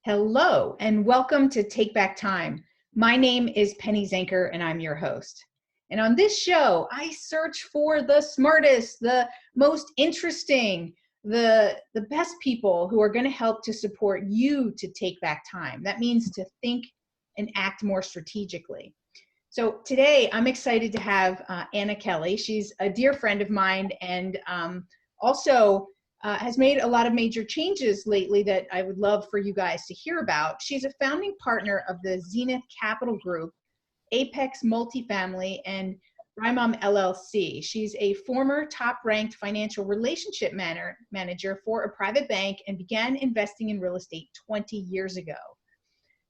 Hello, and welcome to Take Back Time. My name is Penny Zenker, and I'm your host. And on this show, I search for the smartest, the most interesting, the best people who are going to help to support you to take back time. That means to think and act more strategically. So today, I'm excited to have Anna Kelley. She's a dear friend of mine and also has made a lot of major changes lately that I would love for you guys to hear about. She's a founding partner of the Zenith Capital Group, Apex Multifamily, and ReiMom LLC. She's a former top-ranked financial relationship manager for a private bank and began investing in real estate 20 years ago.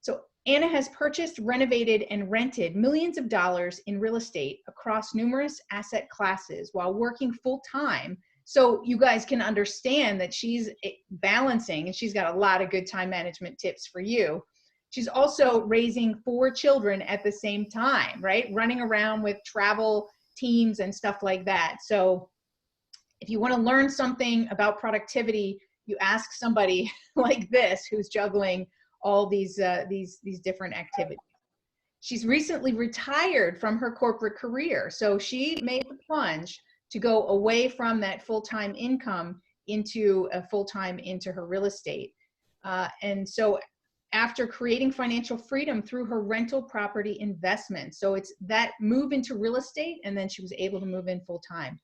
So Anna has purchased, renovated, and rented millions of dollars in real estate across numerous asset classes while working full-time. So you guys can understand that she's balancing, and she's got a lot of good time management tips for you. She's also raising 4 children at the same time, right? Running around with travel teams and stuff like that. So if you want to learn something about productivity, you ask somebody like this who's juggling all these different activities. She's recently retired from her corporate career, so she made the plunge to go away from that full-time income into her real estate. And so after creating financial freedom through her rental property investment, so it's that move into real estate, and then she was able to move in full-time.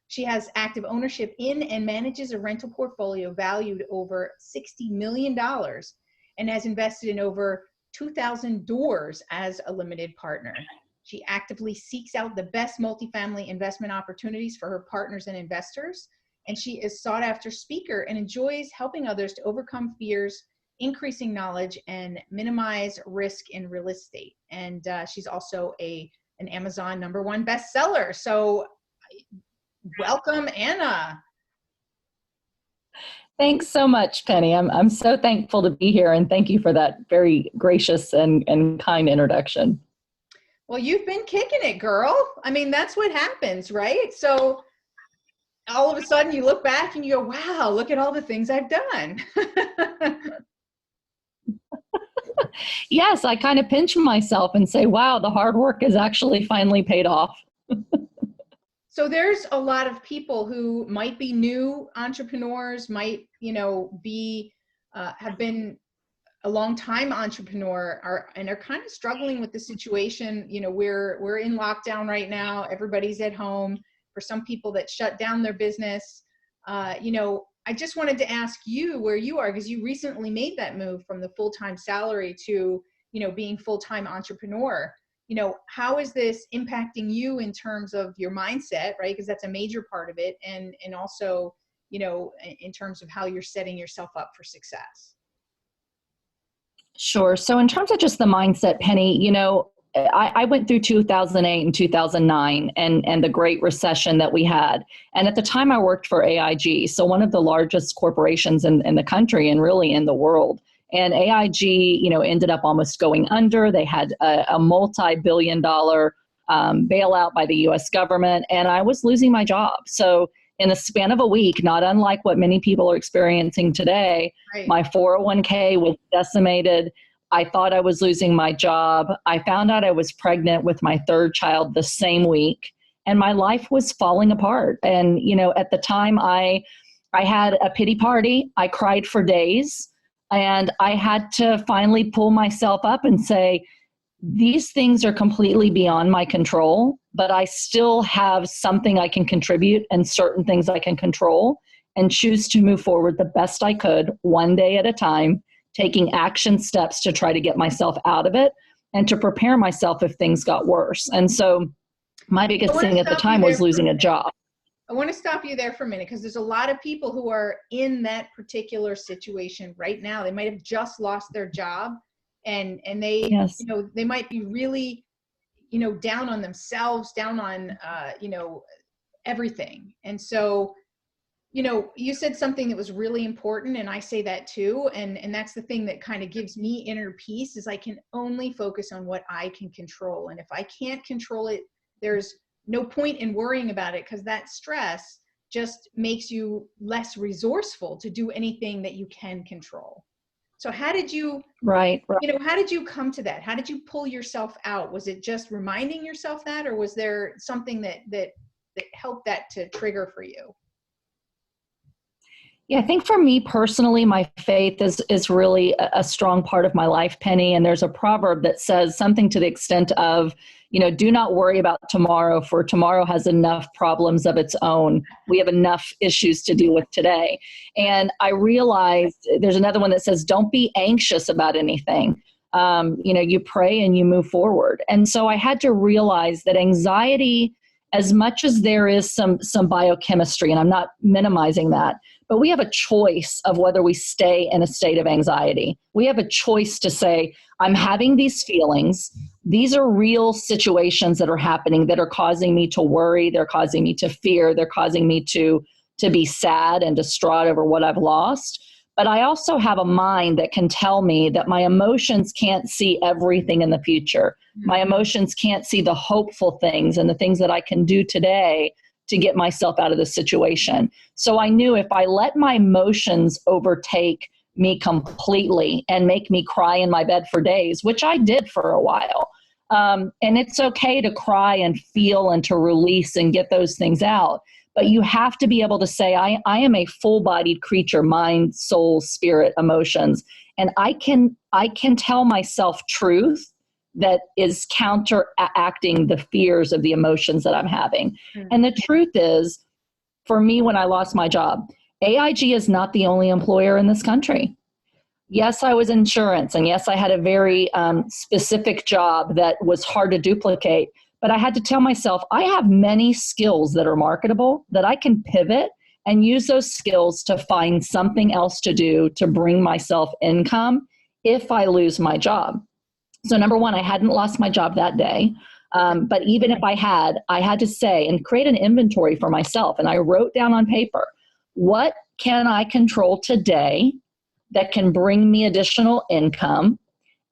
She has active ownership in and manages a rental portfolio valued over $60 million and has invested in over 2,000 doors as a limited partner. She actively seeks out the best multifamily investment opportunities for her partners and investors. And she is a sought-after speaker and enjoys helping others to overcome fears, increasing knowledge, and minimize risk in real estate. And she's also an Amazon #1 bestseller. So welcome, Anna. Thanks so much, Penny. I'm so thankful to be here, and thank you for that very gracious and kind introduction. Well, you've been kicking it, girl. I mean, that's what happens, right? So all of a sudden you look back and you go, wow, look at all the things I've done. Yes, I kind of pinch myself and say, wow, the hard work is actually finally paid off. So there's a lot of people who might be new entrepreneurs, might, be, have been a long time entrepreneur and are kind of struggling with the situation. We're in lockdown right now. Everybody's at home. For some people that shut down their business, I just wanted to ask you where you are, because you recently made that move from the full-time salary to, being full-time entrepreneur. How is this impacting you in terms of your mindset, right? Because that's a major part of it. And also, in terms of how you're setting yourself up for success. Sure. So in terms of just the mindset, Penny, I went through 2008 and 2009 and the Great Recession that we had. And at the time I worked for AIG, so one of the largest corporations in the country and really in the world. And AIG, ended up almost going under. They had a multi-billion-dollar bailout by the U.S. government, and I was losing my job. So in the span of a week, not unlike what many people are experiencing today, right, my 401k was decimated. I thought I was losing my job. I found out I was pregnant with my 3rd child the same week, and my life was falling apart. And, at the time I had a pity party. I cried for days, and I had to finally pull myself up and say, these things are completely beyond my control, but I still have something I can contribute and certain things I can control, and choose to move forward the best I could, one day at a time, taking action steps to try to get myself out of it and to prepare myself if things got worse. And so my biggest thing at the time was losing a job. I want to stop you there for a minute, because there's a lot of people who are in that particular situation right now. They might have just lost their job, and they, yes, they might be really, down on themselves, down on, everything. And so, you said something that was really important, and I say that too. And that's the thing that kind of gives me inner peace, is I can only focus on what I can control. And if I can't control it, there's no point in worrying about it, because that stress just makes you less resourceful to do anything that you can control. So how did you, Right. how did you come to that? How did you pull yourself out? Was it just reminding yourself that, or was there something that helped that to trigger for you? Yeah, I think for me personally, my faith is really a strong part of my life, Penny. And there's a proverb that says something to the extent of, do not worry about tomorrow, for tomorrow has enough problems of its own. We have enough issues to deal with today. And I realized there's another one that says, don't be anxious about anything. You pray and you move forward. And so I had to realize that anxiety, as much as there is some biochemistry, and I'm not minimizing that, but we have a choice of whether we stay in a state of anxiety. We have a choice to say, I'm having these feelings. These are real situations that are happening that are causing me to worry. They're causing me to fear. They're causing me to be sad and distraught over what I've lost. But I also have a mind that can tell me that my emotions can't see everything in the future. My emotions can't see the hopeful things and the things that I can do today to get myself out of this situation. So I knew if I let my emotions overtake me completely and make me cry in my bed for days, which I did for a while, and it's okay to cry and feel and to release and get those things out. But you have to be able to say, I am a full-bodied creature, mind, soul, spirit, emotions. And I can tell myself truth that is counteracting the fears of the emotions that I'm having. And the truth is, for me, when I lost my job, AIG is not the only employer in this country. Yes, I was insurance, and yes, I had a very specific job that was hard to duplicate, but I had to tell myself, I have many skills that are marketable, that I can pivot and use those skills to find something else to do to bring myself income if I lose my job. So number one, I hadn't lost my job that day. But even if I had to say and create an inventory for myself. And I wrote down on paper, what can I control today that can bring me additional income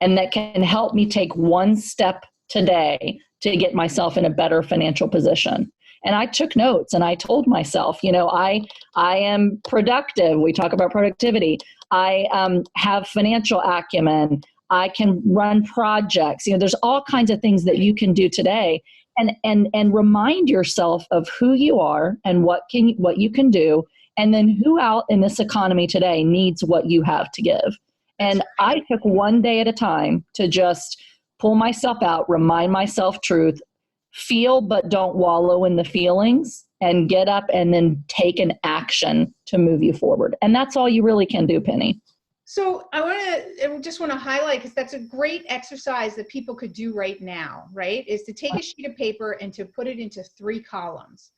and that can help me take one step today to get myself in a better financial position. And I took notes and I told myself, I am productive. We talk about productivity. I have financial acumen. I can run projects. There's all kinds of things that you can do today, and remind yourself of who you are and what you can do, and then who out in this economy today needs what you have to give. And I took one day at a time to just pull myself out, remind myself truth, feel but don't wallow in the feelings, and get up and then take an action to move you forward. And that's all you really can do, Penny. So I just want to highlight, because that's a great exercise that people could do right now, right? Is to take a sheet of paper and to put it into 3 columns.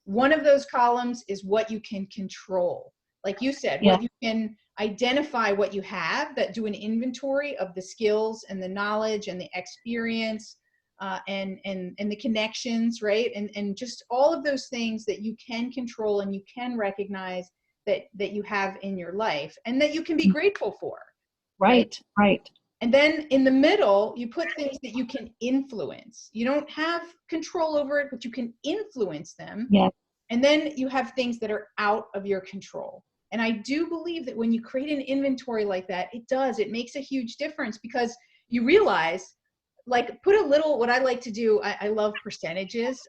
One of those columns is what you can control. Like you said, what you can identify what you have, that do an inventory of the skills and the knowledge and the experience and the connections, right? And just all of those things that you can control and you can recognize that you have in your life and that you can be grateful for. Right. And then in the middle, you put things that you can influence. You don't have control over it, but you can influence them. Yeah. And then you have things that are out of your control. And I do believe that when you create an inventory like that, it makes a huge difference, because you realize, like, put a little, what I like to do, I love percentages,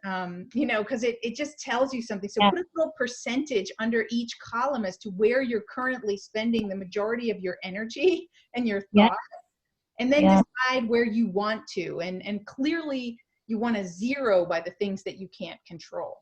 because it just tells you something. So put a little percentage under each column as to where you're currently spending the majority of your energy and your thought, and then decide where you want to. And clearly you want to zero by the things that you can't control.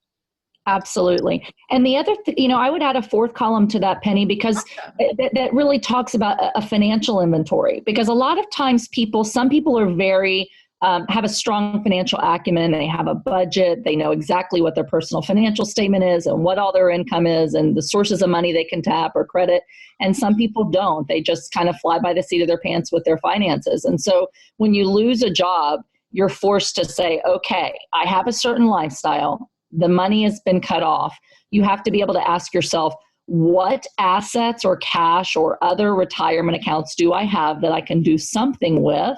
Absolutely. And the other, I would add a 4th column to that, Penny, because that really talks about a financial inventory. Because a lot of times some people are very, have a strong financial acumen. They have a budget. They know exactly what their personal financial statement is and what all their income is and the sources of money they can tap or credit. And some people don't. They just kind of fly by the seat of their pants with their finances. And so when you lose a job, you're forced to say, okay, I have a certain lifestyle. The money has been cut off. You have to be able to ask yourself, what assets or cash or other retirement accounts do I have that I can do something with?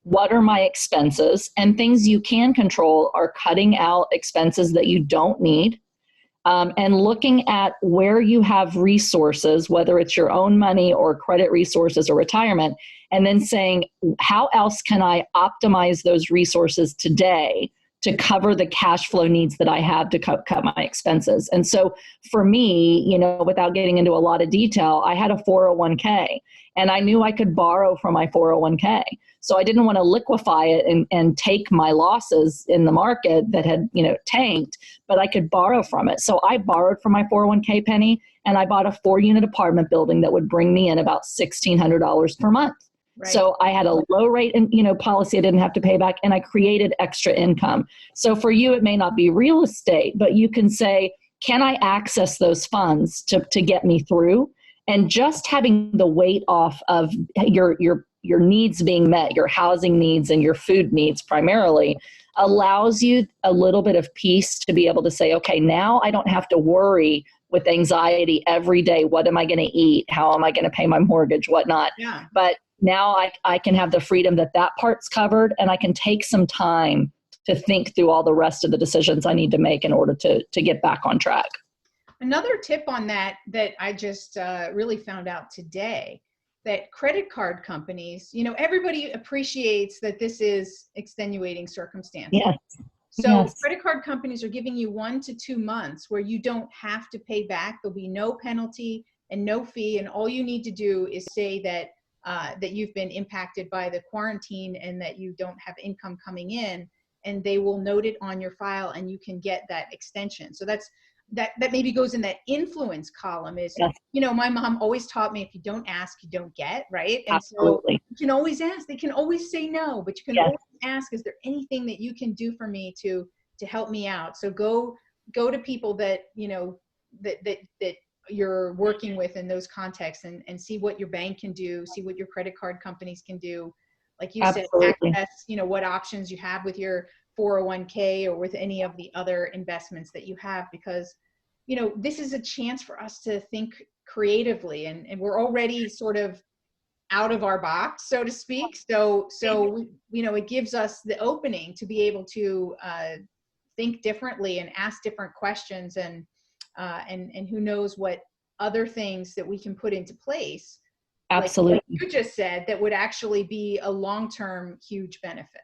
What are my expenses? And things you can control are cutting out expenses that you don't need, and looking at where you have resources, whether it's your own money or credit resources or retirement, and then saying, how else can I optimize those resources today to cover the cash flow needs that I have to cut my expenses? And so for me, without getting into a lot of detail, I had a 401k and I knew I could borrow from my 401k. So I didn't want to liquefy it and take my losses in the market that had, tanked, but I could borrow from it. So I borrowed from my 401k, Penny, and I bought a 4-unit apartment building that would bring me in about $1,600 per month. Right. So I had a low rate policy I didn't have to pay back, and I created extra income. So for you, it may not be real estate, but you can say, can I access those funds to get me through? And just having the weight off of your needs being met, your housing needs and your food needs primarily, allows you a little bit of peace to be able to say, okay, now I don't have to worry with anxiety every day. What am I going to eat? How am I going to pay my mortgage? Whatnot. Yeah. But now I can have the freedom that part's covered, and I can take some time to think through all the rest of the decisions I need to make in order to get back on track. Another tip on that I just really found out today, that credit card companies, everybody appreciates that this is extenuating circumstances. Yes. So yes. Credit card companies are giving you 1 to 2 months where you don't have to pay back. There'll be no penalty and no fee. And all you need to do is say that you've been impacted by the quarantine and that you don't have income coming in, and they will note it on your file and you can get that extension. So that maybe goes in that influence column is, yes. My mom always taught me, if you don't ask, you don't get, right? And Absolutely. So you can always ask. They can always say no, but you can yes. always ask, is there anything that you can do for me to help me out? So go to people that, that you're working with in those contexts and see what your bank can do, see what your credit card companies can do. Like you Absolutely. Said, access, what options you have with your 401k or with any of the other investments that you have, because, this is a chance for us to think creatively, and we're already sort of out of our box, so to speak. So, it gives us the opening to be able to think differently and ask different questions, and who knows what other things that we can put into place. Absolutely. Like you just said, that would actually be a long-term huge benefit.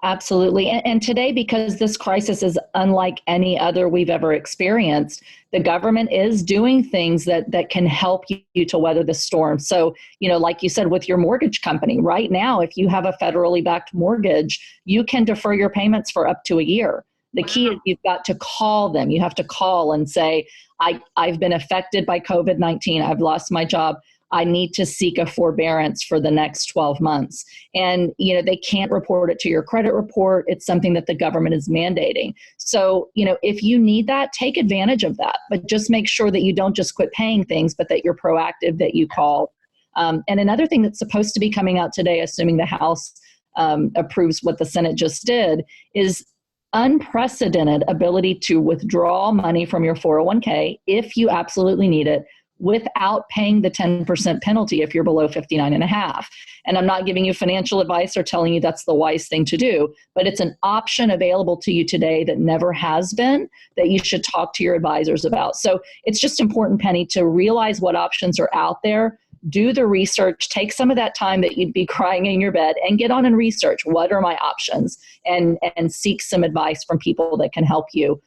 Absolutely. And today, because this crisis is unlike any other we've ever experienced, the government is doing things that can help you to weather the storm. So, like you said, with your mortgage company, right now, if you have a federally backed mortgage, you can defer your payments for up to a year. The key is you've got to call them. You have to call and say, I've been affected by COVID-19. I've lost my job. I need to seek a forbearance for the next 12 months. And, they can't report it to your credit report. It's something that the government is mandating. So, if you need that, take advantage of that. But just make sure that you don't just quit paying things, but that you're proactive, that you call. And another thing that's supposed to be coming out today, assuming the House approves what the Senate just did, is unprecedented ability to withdraw money from your 401k if you absolutely need it, without paying the 10% penalty if you're below 59.5. And I'm not giving you financial advice or telling you that's the wise thing to do, but it's an option available to you today that never has been, that you should talk to your advisors about. So it's just important, Penny, to realize what options are out there, do the research, take some of that time that you'd be crying in your bed and get on and research what are my options, and seek some advice from people that can help you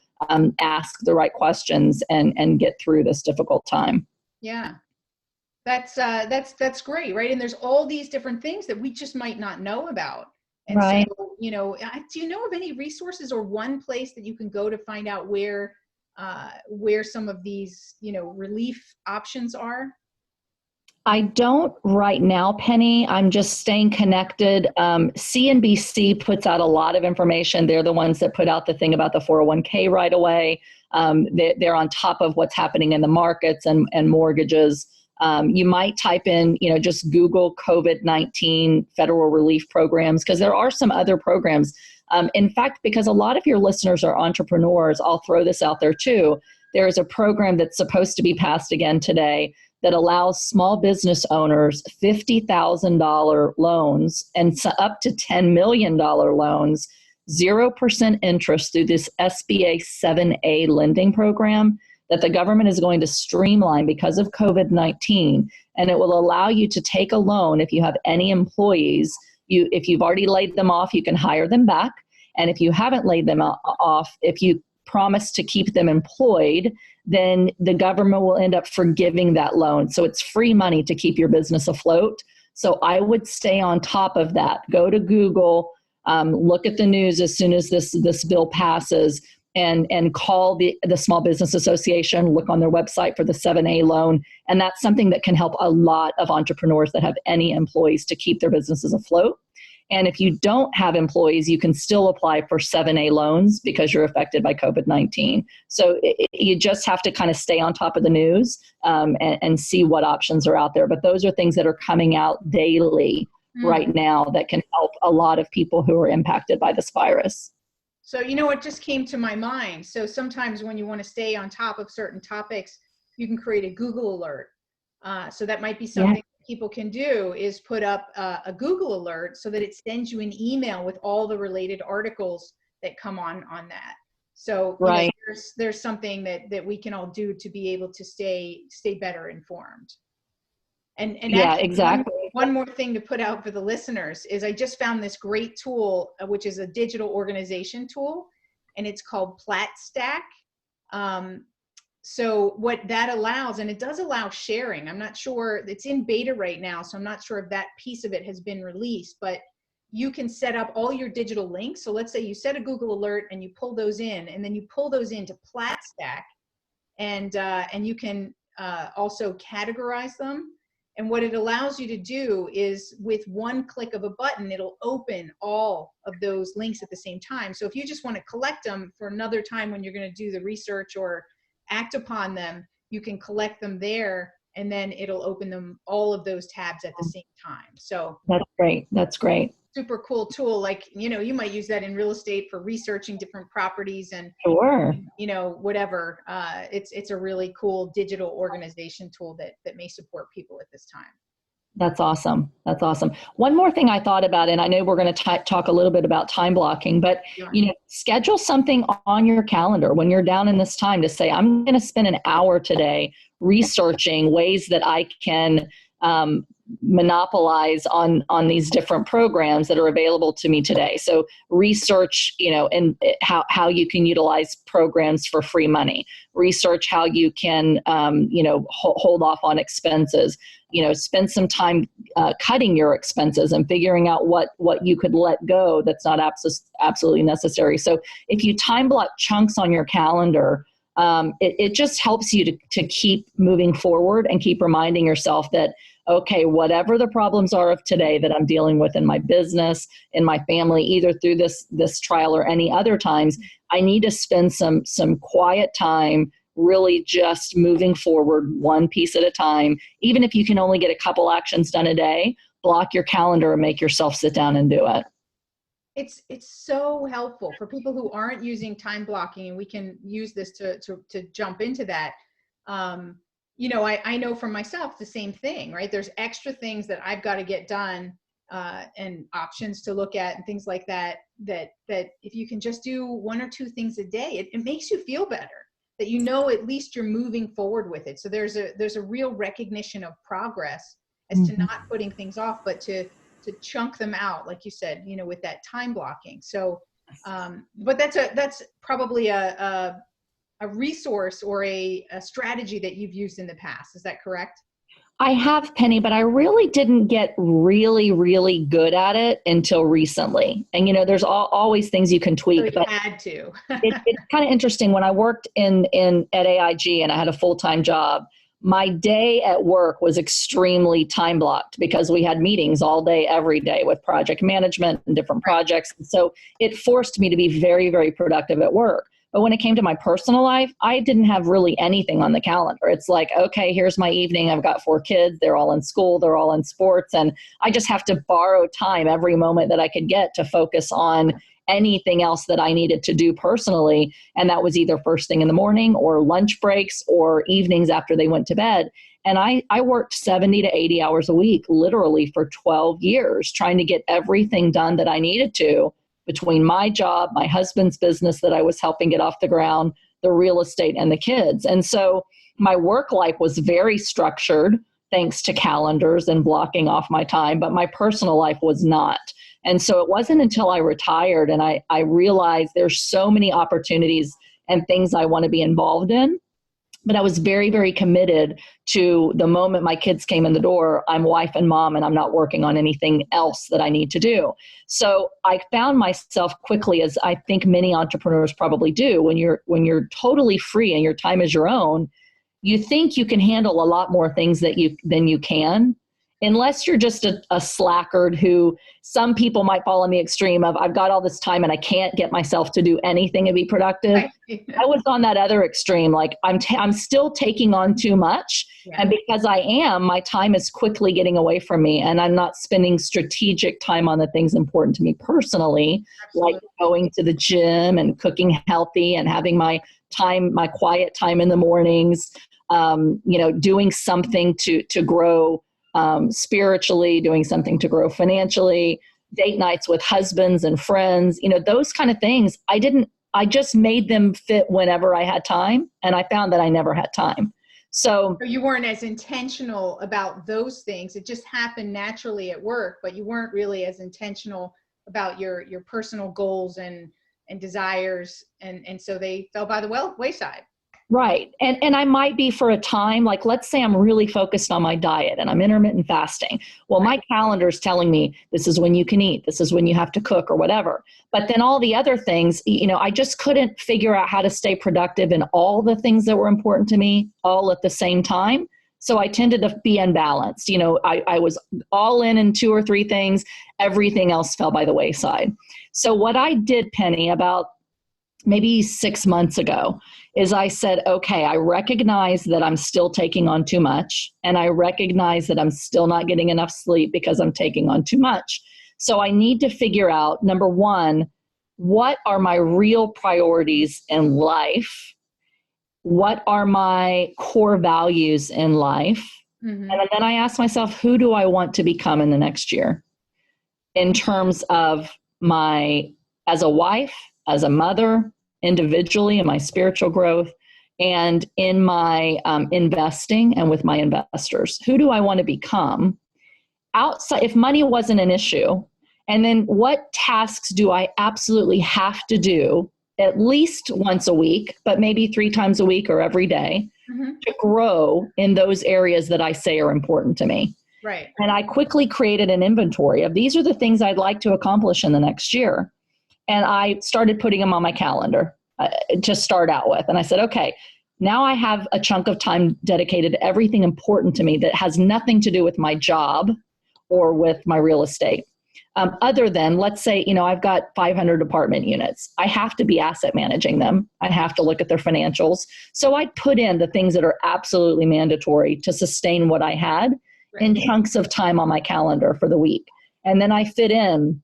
ask the right questions and get through this difficult time. Yeah, that's great, right? And there's all these different things that we just might not know about. And right. So, do you know of any resources or one place that you can go to find out where some of these, relief options are? I don't right now, Penny. I'm just staying connected. CNBC puts out a lot of information. They're the ones that put out the thing about the 401k right away. They're on top of what's happening in the markets and mortgages. You might type in, just Google COVID-19 federal relief programs, because there are some other programs. In fact, because a lot of your listeners are entrepreneurs, I'll throw this out there too. There is a program that's supposed to be passed again today that allows small business owners $50,000 loans and up to $10 million loans 0% interest through this SBA 7A lending program that the government is going to streamline because of COVID-19. And it will allow you to take a loan if you have any employees. If you've already laid them off, you can hire them back. And if you haven't laid them off, if you promise to keep them employed, then the government will end up forgiving that loan. So it's free money to keep your business afloat. So I would stay on top of that. Go to Google, look at the news as soon as this bill passes, and call the Small Business Association, look on their website for the 7A loan. And that's something that can help a lot of entrepreneurs that have any employees to keep their businesses afloat. And if you don't have employees, you can still apply for 7A loans because you're affected by COVID-19. So you just have to kind of stay on top of the news and see what options are out there. But those are things that are coming out daily right now that can help a lot of people who are impacted by this virus. So, you know what just came to my mind? So sometimes when you want to stay on top of certain topics, you can create a Google alert. So that might be something people can do, is put up a Google alert so that it sends you an email with all the related articles that come on that. So right. There's something that we can all do to be able to stay better informed. And yeah, exactly. One more thing to put out for the listeners is I just found this great tool, which is a digital organization tool, and it's called PlatStack. So what that allows, and it does allow sharing. I'm not sure, it's in beta right now, so I'm not sure if that piece of it has been released, but you can set up all your digital links. So let's say you set a Google alert and you pull those in, and then you pull those into PlatStack, and you can also categorize them. And what it allows you to do is, with one click of a button, it'll open all of those links at the same time. So if you just want to collect them for another time when you're going to do the research or act upon them, you can collect them there, and then it'll open them, all of those tabs at the same time. So that's great. That's great. Super cool tool. Like, you might use that in real estate for researching different properties and, sure, whatever. It's a really cool digital organization tool that may support people at this time. That's awesome. That's awesome. One more thing I thought about, and I know we're going to talk a little bit about time blocking, but schedule something on your calendar when you're down in this time to say, I'm going to spend an hour today researching ways that I can monopolize on these different programs that are available to me today. So research, and how you can utilize programs for free money. Research how you can, hold off on expenses. Spend some time cutting your expenses and figuring out what you could let go that's not absolutely necessary. So if you time block chunks on your calendar, it just helps you to keep moving forward and keep reminding yourself that, okay, whatever the problems are of today that I'm dealing with in my business, in my family, either through this trial or any other times, I need to spend some quiet time really just moving forward one piece at a time. Even if you can only get a couple actions done a day, block your calendar and make yourself sit down and do it. It's so helpful for people who aren't using time blocking, and we can use this to jump into that. I know for myself the same thing, right? There's extra things that I've got to get done and options to look at and things like that if you can just do one or two things a day, it makes you feel better, that at least you're moving forward with it. So there's a real recognition of progress as to not putting things off, but to chunk them out, like you said, with that time blocking. So, but that's probably a resource or a strategy that you've used in the past. Is that correct? I have, Penny, but I really didn't get really, really good at it until recently. And, there's always things you can tweak. So you had to. It's kind of interesting. When I worked at AIG and I had a full-time job, my day at work was extremely time blocked because we had meetings all day, every day with project management and different projects. And so it forced me to be very, very productive at work. But when it came to my personal life, I didn't have really anything on the calendar. It's like, okay, here's my evening. I've got 4 kids. They're all in school. They're all in sports. And I just have to borrow time every moment that I could get to focus on anything else that I needed to do personally. And that was either first thing in the morning or lunch breaks or evenings after they went to bed. And I worked 70 to 80 hours a week, literally for 12 years, trying to get everything done that I needed to between my job, my husband's business that I was helping get off the ground, the real estate, and the kids. And so my work life was very structured thanks to calendars and blocking off my time, but my personal life was not. And so it wasn't until I retired and I realized there's so many opportunities and things I want to be involved in. But I was very, very committed to the moment my kids came in the door, I'm wife and mom, and I'm not working on anything else that I need to do. So I found myself quickly, as I think many entrepreneurs probably do, when you're totally free and your time is your own, you think you can handle a lot more things than you can. Unless you're just a slackard who some people might fall in the extreme of, I've got all this time and I can't get myself to do anything and be productive. I was on that other extreme. Like I'm still taking on too much. Yeah. And because I am, my time is quickly getting away from me and I'm not spending strategic time on the things important to me personally. Absolutely. Like going to the gym and cooking healthy and having my quiet time in the mornings, doing something to grow spiritually, doing something to grow financially, date nights with husbands and friends, those kind of things. I just made them fit whenever I had time. And I found that I never had time. So you weren't as intentional about those things. It just happened naturally at work, but you weren't really as intentional about your personal goals and desires. And so they fell by the wayside. Right. And I might be for a time, like let's say I'm really focused on my diet and I'm intermittent fasting. Well, my calendar is telling me this is when you can eat, this is when you have to cook or whatever. But then all the other things, I just couldn't figure out how to stay productive in all the things that were important to me all at the same time. So I tended to be unbalanced. I was all in 2 or 3 things. Everything else fell by the wayside. So what I did, Penny, about maybe 6 months ago, is I said, okay, I recognize that I'm still taking on too much. And I recognize that I'm still not getting enough sleep because I'm taking on too much. So I need to figure out, number one, what are my real priorities in life? What are my core values in life? Mm-hmm. And then I ask myself, who do I want to become in the next year? In terms of as a wife, as a mother, individually in my spiritual growth, and in my investing and with my investors. Who do I want to become outside if money wasn't an issue? And then what tasks do I absolutely have to do at least once a week, but maybe 3 times a week or every day, mm-hmm. to grow in those areas that I say are important to me? Right. And I quickly created an inventory of these are the things I'd like to accomplish in the next year. And I started putting them on my calendar to start out with. And I said, okay, now I have a chunk of time dedicated to everything important to me that has nothing to do with my job or with my real estate. Other than, let's say, I've got 500 apartment units. I have to be asset managing them. I have to look at their financials. So I put in the things that are absolutely mandatory to sustain what I had in chunks of time on my calendar for the week. And then I fit in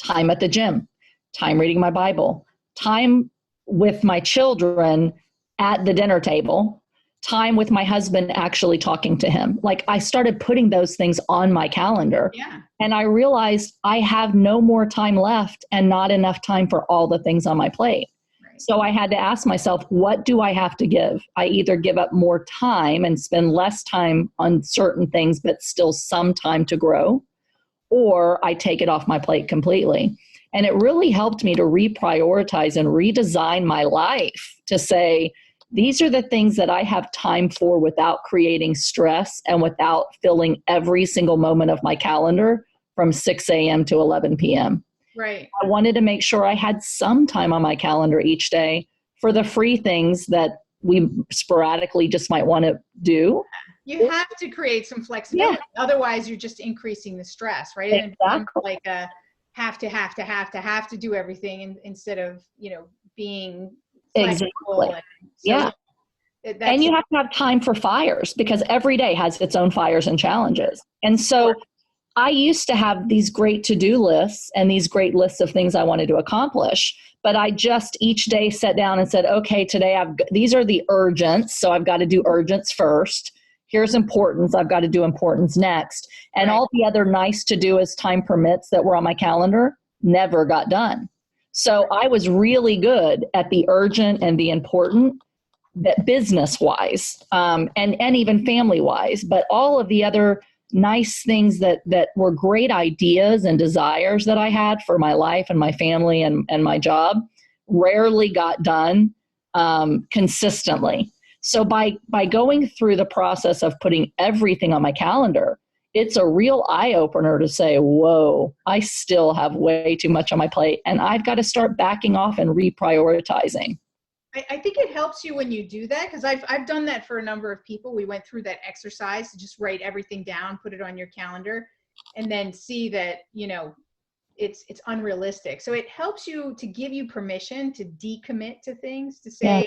time at the gym, time reading my Bible, time with my children at the dinner table, time with my husband actually talking to him. Like I started putting those things on my calendar. Yeah. And I realized I have no more time left and not enough time for all the things on my plate. Right. So I had to ask myself, what do I have to give? I either give up more time and spend less time on certain things, but still some time to grow, or I take it off my plate completely. And it really helped me to reprioritize and redesign my life to say, these are the things that I have time for without creating stress and without filling every single moment of my calendar from 6 a.m. to 11 p.m. Right. I wanted to make sure I had some time on my calendar each day for the free things that we sporadically just might want to do. You have to create some flexibility. Yeah. Otherwise, you're just increasing the stress, right? Exactly. And like a have to do everything instead of, being flexible. Exactly. Yeah. And you have to have time for fires because every day has its own fires and challenges. And so I used to have these great to-do lists and these great lists of things I wanted to accomplish, but I just each day sat down and said, okay, today these are the urgents. So I've got to do urgents first. Here's importance. I've got to do importance next. And all the other nice to do as time permits that were on my calendar, never got done. So I was really good at the urgent and the important, that business wise, and even family wise, but all of the other nice things that were great ideas and desires that I had for my life and my family and my job rarely got done consistently. So by going through the process of putting everything on my calendar, it's a real eye-opener to say, whoa, I still have way too much on my plate, and I've got to start backing off and reprioritizing. I think it helps you when you do that, because I've done that for a number of people. We went through that exercise to just write everything down, put it on your calendar, and then see that, it's unrealistic. So it helps you to give you permission to decommit to things, to say,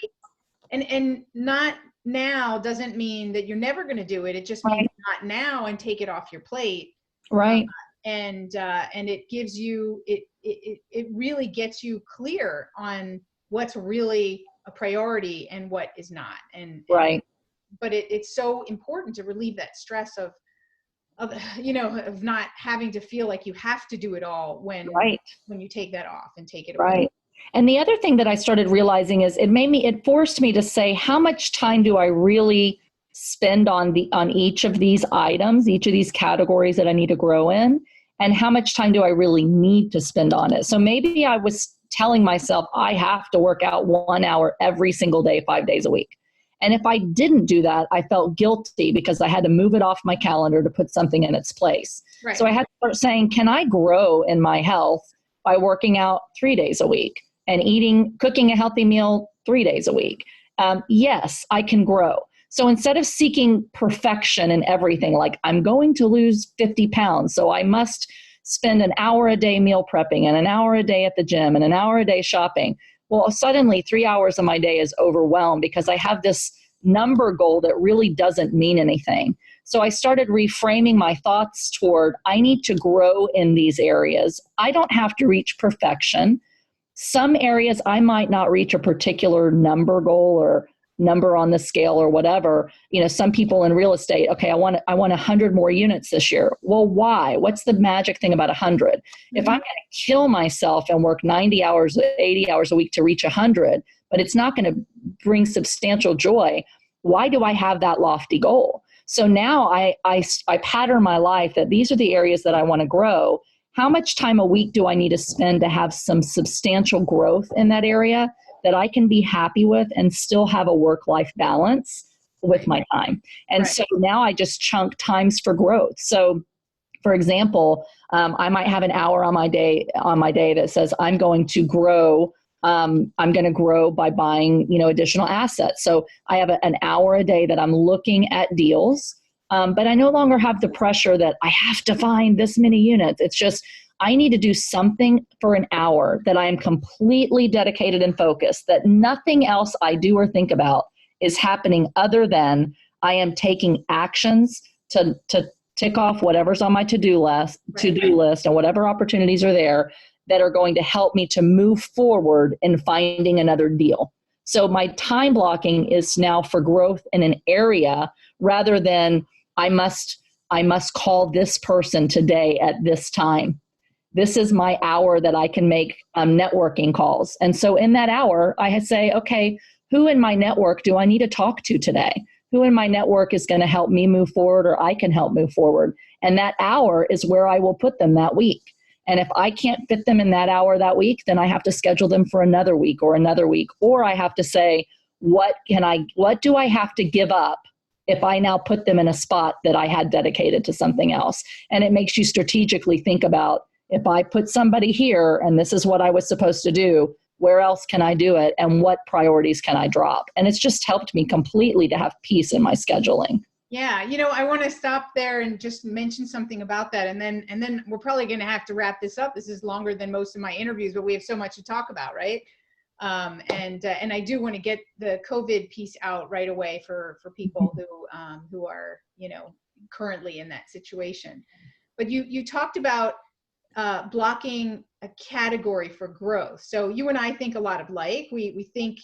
and not now doesn't mean that you're never going to do it. It just means not now, and take it off your plate. Right. And it gives you, it really gets you clear on what's really a priority and what is not. But it's so important to relieve that stress of not having to feel like you have to do it all when you take that off and take it away. Right. And the other thing that I started realizing is it forced me to say, how much time do I really spend on each of these items, each of these categories that I need to grow in, and how much time do I really need to spend on it? So maybe I was telling myself I have to work out 1 hour every single day, 5 days a week. And if I didn't do that, I felt guilty because I had to move it off my calendar to put something in its place. Right. So I had to start saying, can I grow in my health by working out 3 days a week and cooking a healthy meal 3 days a week? Yes, I can grow. So instead of seeking perfection in everything, like I'm going to lose 50 pounds, so I must spend an hour a day meal prepping and an hour a day at the gym and an hour a day shopping. Well, suddenly 3 hours of my day is overwhelmed because I have this number goal that really doesn't mean anything. So I started reframing my thoughts toward, I need to grow in these areas. I don't have to reach perfection. Some areas I might not reach a particular number goal or number on the scale or whatever. Some people in real estate, okay, I want 100 more units this year. Well, why? What's the magic thing about 100? Mm-hmm. If I'm going to kill myself and work 90 hours, 80 hours a week to reach 100, but it's not going to bring substantial joy, why do I have that lofty goal? So now I pattern my life that these are the areas that I want to grow. How much time a week do I need to spend to have some substantial growth in that area that I can be happy with and still have a work-life balance with my time? And so now I just chunk times for growth. So for example, I might have an hour on my day that says I'm going to grow. I'm going to grow by buying, additional assets. So I have an hour a day that I'm looking at deals, but I no longer have the pressure that I have to find this many units. It's just, I need to do something for an hour that I am completely dedicated and focused, that nothing else I do or think about is happening other than I am taking actions to tick off whatever's on my to-do list and whatever opportunities are there that are going to help me to move forward in finding another deal. So my time blocking is now for growth in an area rather than I must call this person today at this time. This is my hour that I can make networking calls. And so in that hour, I say, okay, who in my network do I need to talk to today? Who in my network is going to help me move forward, or I can help move forward? And that hour is where I will put them that week. And if I can't fit them in that hour that week, then I have to schedule them for another week, or I have to say, what do I have to give up if I now put them in a spot that I had dedicated to something else? And it makes you strategically think about, if I put somebody here and this is what I was supposed to do, where else can I do it? And what priorities can I drop? And it's just helped me completely to have peace in my scheduling. Yeah. I want to stop there and just mention something about that. And then we're probably going to have to wrap this up. This is longer than most of my interviews, but we have so much to talk about, right? And I do want to get the COVID piece out right away for people who are, currently in that situation. But you talked about blocking a category for growth. So you and I think a lot alike. We think,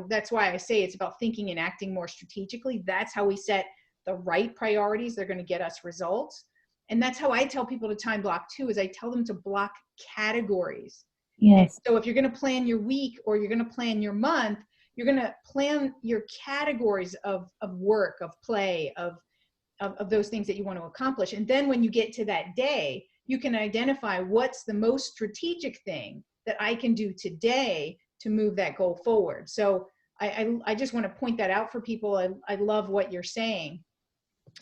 that's why I say it's about thinking and acting more strategically. That's how we set the right priorities. They're going to get us results. And that's how I tell people to time block too, is I tell them to block categories. Yes. And so if you're going to plan your week or you're going to plan your month, you're going to plan your categories of work, of play, of those things that you want to accomplish. And then when you get to that day, you can identify what's the most strategic thing that I can do today to move that goal forward. So I just want to point that out for people. I love what you're saying.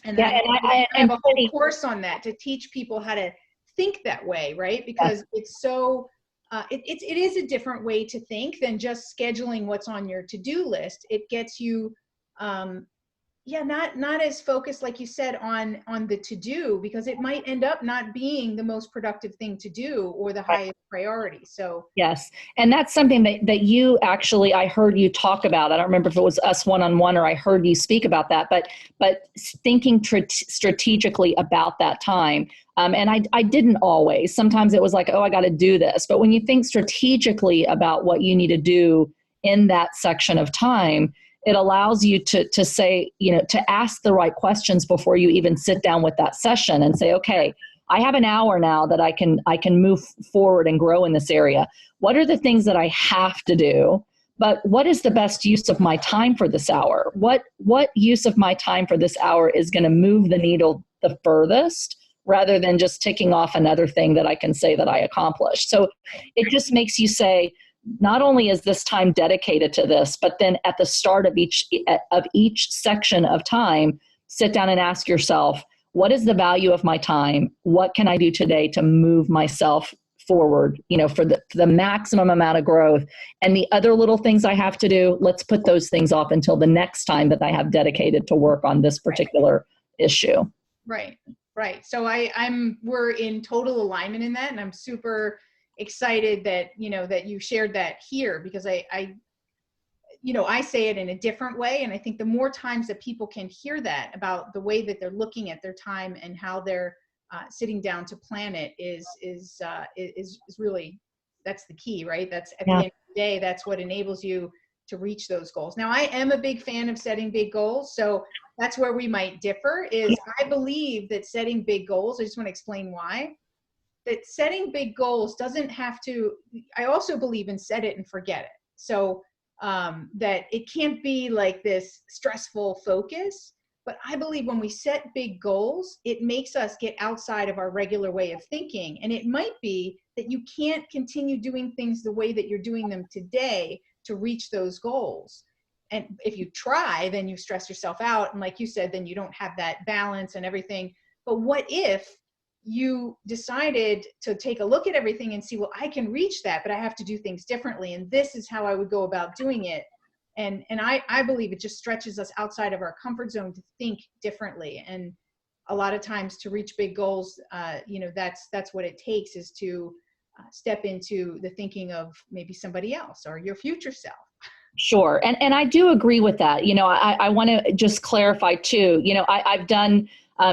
And Yeah, I have a whole course on that to teach people how to think that way, right? Because it's so, it is a different way to think than just scheduling what's on your to-do list. It gets you, not as focused, like you said, on the to-do, because it might end up not being the most productive thing to do or the highest priority. So yes. And that's something that you actually, I heard you talk about. I don't remember if it was us one-on-one or I heard you speak about that, but thinking strategically about that time. And I didn't always. Sometimes it was like, oh, I got to do this. But when you think strategically about what you need to do in that section of time, it allows you to say, to ask the right questions before you even sit down with that session and say, okay, I have an hour now that I can move forward and grow in this area. What are the things that I have to do? But what is the best use of my time for this hour? What use of my time for this hour is going to move the needle the furthest, rather than just ticking off another thing that I can say that I accomplished? So it just makes you say, not only is this time dedicated to this, but then at the start of each section of time, sit down and ask yourself, what is the value of my time? What can I do today to move myself forward, for the maximum amount of growth? And the other little things I have to do, let's put those things off until the next time that I have dedicated to work on this particular issue. Right. So we're in total alignment in that, and I'm super excited that, that you shared that here, because I say it in a different way. And I think the more times that people can hear that about the way that they're looking at their time and how they're sitting down to plan it is really, that's the key, right? That's at the end of the day, that's what enables you to reach those goals. Now, I am a big fan of setting big goals. So that's where we might differ, is I believe that setting big goals, I just want to explain why, that setting big goals doesn't have to, I also believe in set it and forget it. So that it can't be like this stressful focus, but I believe when we set big goals, it makes us get outside of our regular way of thinking. And it might be that you can't continue doing things the way that you're doing them today to reach those goals. And if you try, then you stress yourself out. And like you said, then you don't have that balance and everything. But what if you decided to take a look at everything and see, well, I can reach that, but I have to do things differently. And this is how I would go about doing it. And I believe it just stretches us outside of our comfort zone to think differently. And a lot of times to reach big goals, that's what it takes, is to step into the thinking of maybe somebody else or your future self. Sure. And I do agree with that. I want to just clarify too, I've done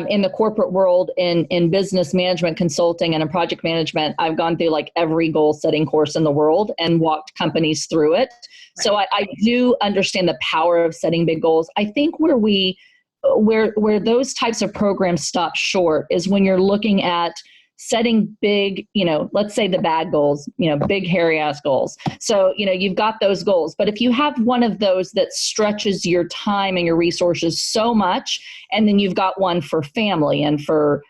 in the corporate world, in business management consulting and in project management, I've gone through like every goal setting course in the world and walked companies through it. Right. So I do understand the power of setting big goals. I think where those types of programs stop short is when you're looking at setting big, let's say the bad goals, big hairy ass goals. So, you've got those goals, but if you have one of those that stretches your time and your resources so much, and then you've got one for family and for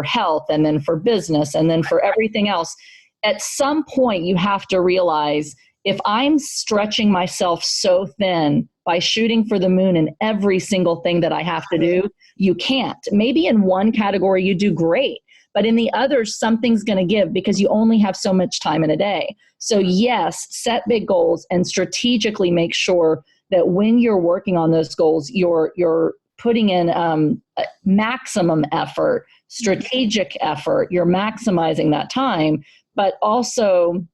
health, and then for business, and then for everything else, at some point you have to realize, if I'm stretching myself so thin by shooting for the moon in every single thing that I have to do, you can't. Maybe in one category you do great, but in the others, something's going to give, because you only have so much time in a day. So yes, set big goals and strategically make sure that when you're working on those goals, you're putting in maximum effort, strategic effort. You're maximizing that time, but also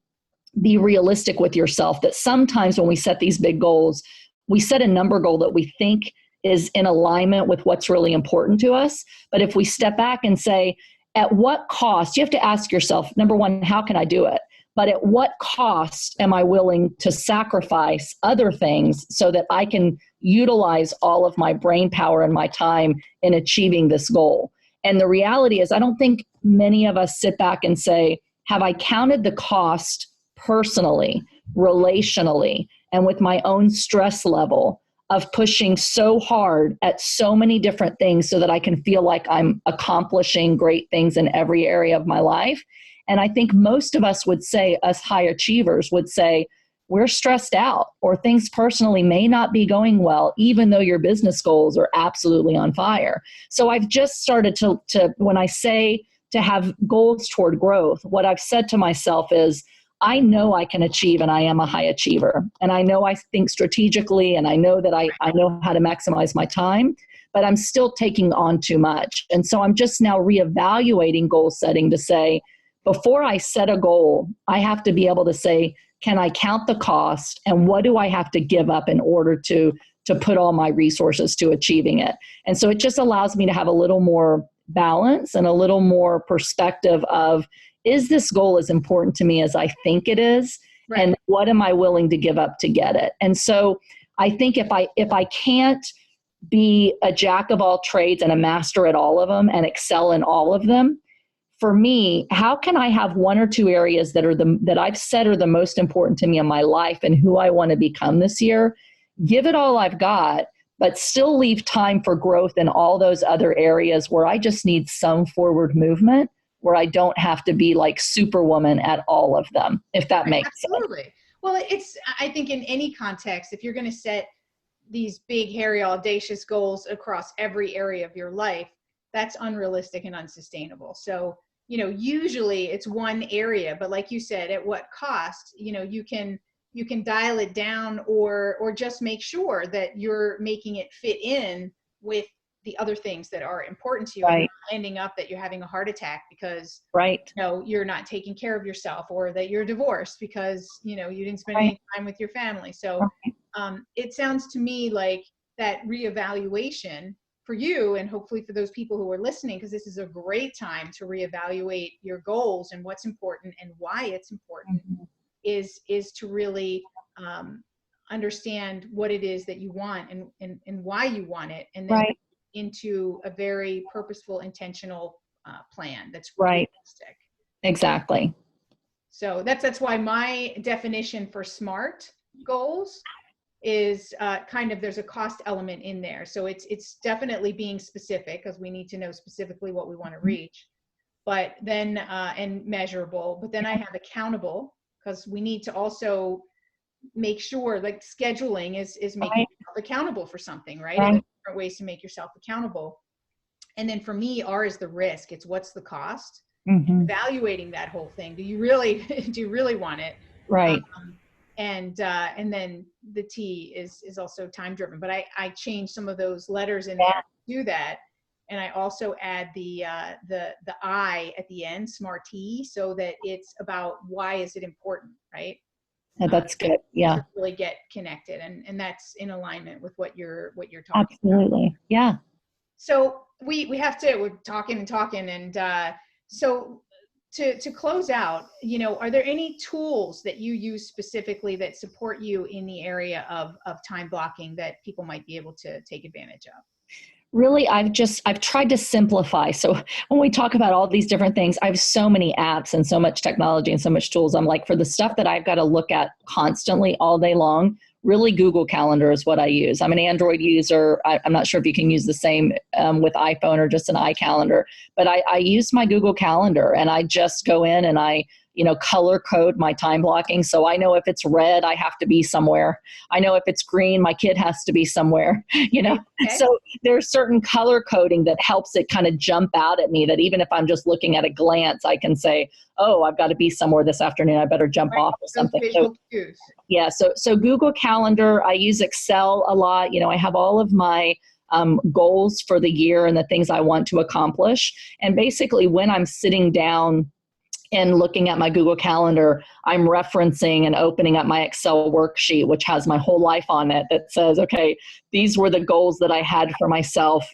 be realistic with yourself that sometimes when we set these big goals, we set a number goal that we think is in alignment with what's really important to us. But if we step back and say, at what cost? You have to ask yourself, number one, how can I do it? But at what cost am I willing to sacrifice other things so that I can utilize all of my brain power and my time in achieving this goal? And the reality is, I don't think many of us sit back and say, have I counted the cost personally, relationally, and with my own stress level of pushing so hard at so many different things so that I can feel like I'm accomplishing great things in every area of my life? And I think most of us would say, us high achievers would say, we're stressed out, or things personally may not be going well, even though your business goals are absolutely on fire. So I've just started to when I say to have goals toward growth, what I've said to myself is, I know I can achieve, and I am a high achiever. And I know I think strategically, and I know that I know how to maximize my time, but I'm still taking on too much. And so I'm just now reevaluating goal setting to say, before I set a goal, I have to be able to say, can I count the cost, and what do I have to give up in order to put all my resources to achieving it? And so it just allows me to have a little more balance and a little more perspective of, is this goal as important to me as I think it is? Right. And what am I willing to give up to get it? And so I think if I can't be a jack of all trades and a master at all of them and excel in all of them, for me, how can I have one or two areas that I've said are the most important to me in my life and who I want to become this year, give it all I've got, but still leave time for growth in all those other areas where I just need some forward movement, where I don't have to be like Superwoman at all of them, if that makes sense. Absolutely. Well, I think in any context, if you're going to set these big, hairy, audacious goals across every area of your life, that's unrealistic and unsustainable. So, usually it's one area, but like you said, at what cost? You can dial it down or just make sure that you're making it fit in with the other things that are important to you. Right. And not ending up that you're having a heart attack because you're not taking care of yourself, or that you're divorced because you didn't spend any time with your family. So it sounds to me like that reevaluation for you, and hopefully for those people who are listening, because this is a great time to reevaluate your goals and what's important and why it's important, is to really understand what it is that you want and why you want it, and then into a very purposeful, intentional plan that's realistic. Exactly. So that's why my definition for SMART goals is there's a cost element in there. So it's definitely being specific, because we need to know specifically what we want to reach, but then and measurable. But then I have accountable, because we need to also make sure, like scheduling is making yourself accountable for something, right? And there's different ways to make yourself accountable. And then for me, R is the risk. It's what's the cost? Evaluating that whole thing. Do you really want it? Right. And then the T is also time driven, but I changed some of those letters in there to do that. And I also add the I at the end, SMART T, so that it's about why is it important, right? That's good. Yeah. To really get connected, and that's in alignment with what you're talking Absolutely. about. Yeah. So we're talking and talking, and so to close out, are there any tools that you use specifically that support you in the area of time blocking that people might be able to take advantage of? Really, I've tried to simplify. So when we talk about all these different things, I have so many apps and so much technology and so much tools. I'm like, for the stuff that I've got to look at constantly all day long, really Google Calendar is what I use. I'm an Android user. I'm not sure if you can use the same with iPhone or just an iCalendar, but I use my Google Calendar, and I just go in and I color code my time blocking. So I know if it's red, I have to be somewhere. I know if it's green, my kid has to be somewhere, Okay. So there's certain color coding that helps it kind of jump out at me, that even if I'm just looking at a glance, I can say, oh, I've got to be somewhere this afternoon. I better jump off or something. So Google Calendar, I use Excel a lot. I have all of my goals for the year and the things I want to accomplish. And basically when I'm sitting down and looking at my Google Calendar, I'm referencing and opening up my Excel worksheet, which has my whole life on it, that says, okay, these were the goals that I had for myself,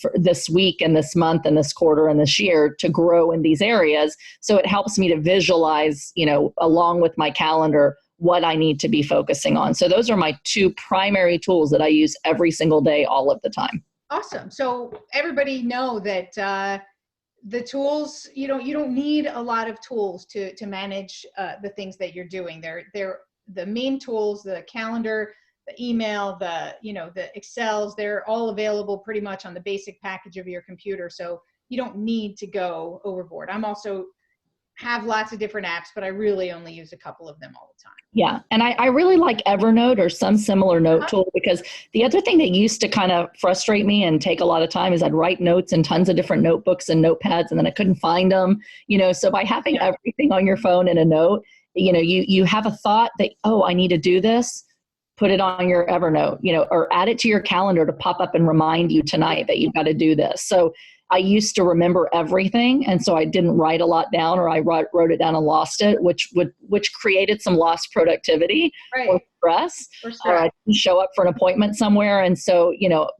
for this week and this month and this quarter and this year to grow in these areas. So it helps me to visualize, along with my calendar, what I need to be focusing on. So those are my two primary tools that I use every single day, all of the time. Awesome. So everybody know that the tools, you don't need a lot of tools to manage the things that you're doing. They're the main tools, the calendar, the email, the Excels, they're all available pretty much on the basic package of your computer. So you don't need to go overboard. I'm also have lots of different apps, but I really only use a couple of them all the time. Yeah. And I really like Evernote or some similar note tool, because the other thing that used to kind of frustrate me and take a lot of time is I'd write notes in tons of different notebooks and notepads, and then I couldn't find them, so by having everything on your phone in a note, you have a thought that, oh, I need to do this, put it on your Evernote, or add it to your calendar to pop up and remind you tonight that you've got to do this. So I used to remember everything, and so I didn't write a lot down, or I wrote it down and lost it, which created some lost productivity or stress. Or I didn't show up for an appointment somewhere, and so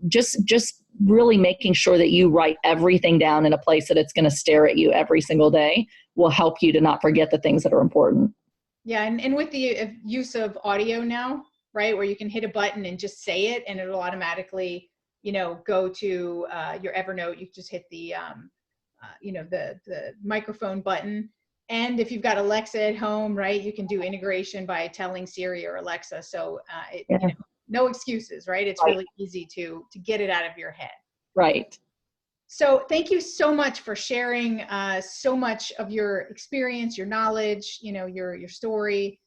just really making sure that you write everything down in a place that it's going to stare at you every single day will help you to not forget the things that are important. Yeah, and with the use of audio now, right, where you can hit a button and just say it, and it'll automatically go to your Evernote. You just hit the microphone button. And if you've got Alexa at home, right, you can do integration by telling Siri or Alexa. So no excuses, right? It's really easy to get it out of your head. Right. So thank you so much for sharing so much of your experience, your knowledge, your story.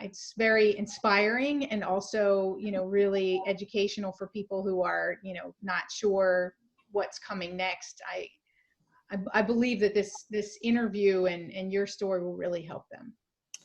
It's very inspiring, and also, really educational for people who are, not sure what's coming next. I believe that this interview and your story will really help them.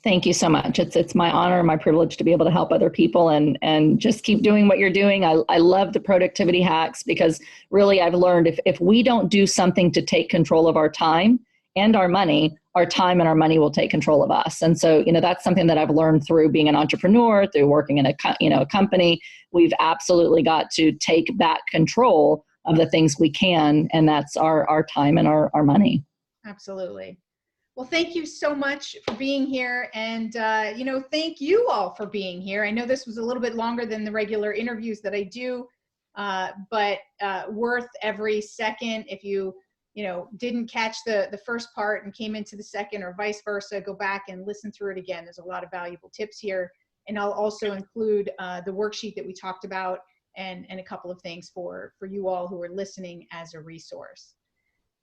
Thank you so much. It's my honor and my privilege to be able to help other people, and just keep doing what you're doing. I love the productivity hacks, because really I've learned if we don't do something to take control of our time and our money, our time and our money will take control of us. And so, that's something that I've learned through being an entrepreneur, through working in a company. We've absolutely got to take back control of the things we can, and that's our time and our money. Absolutely. Well, thank you so much for being here. And, thank you all for being here. I know this was a little bit longer than the regular interviews that I do, but worth every second. If you didn't catch the first part and came into the second, or vice versa, go back and listen through it again. There's a lot of valuable tips here. And I'll also include the worksheet that we talked about, and a couple of things for you all who are listening as a resource.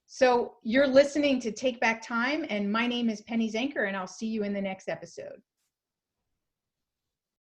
So you're listening to Take Back Time, and my name is Penny Zenker, and I'll see you in the next episode.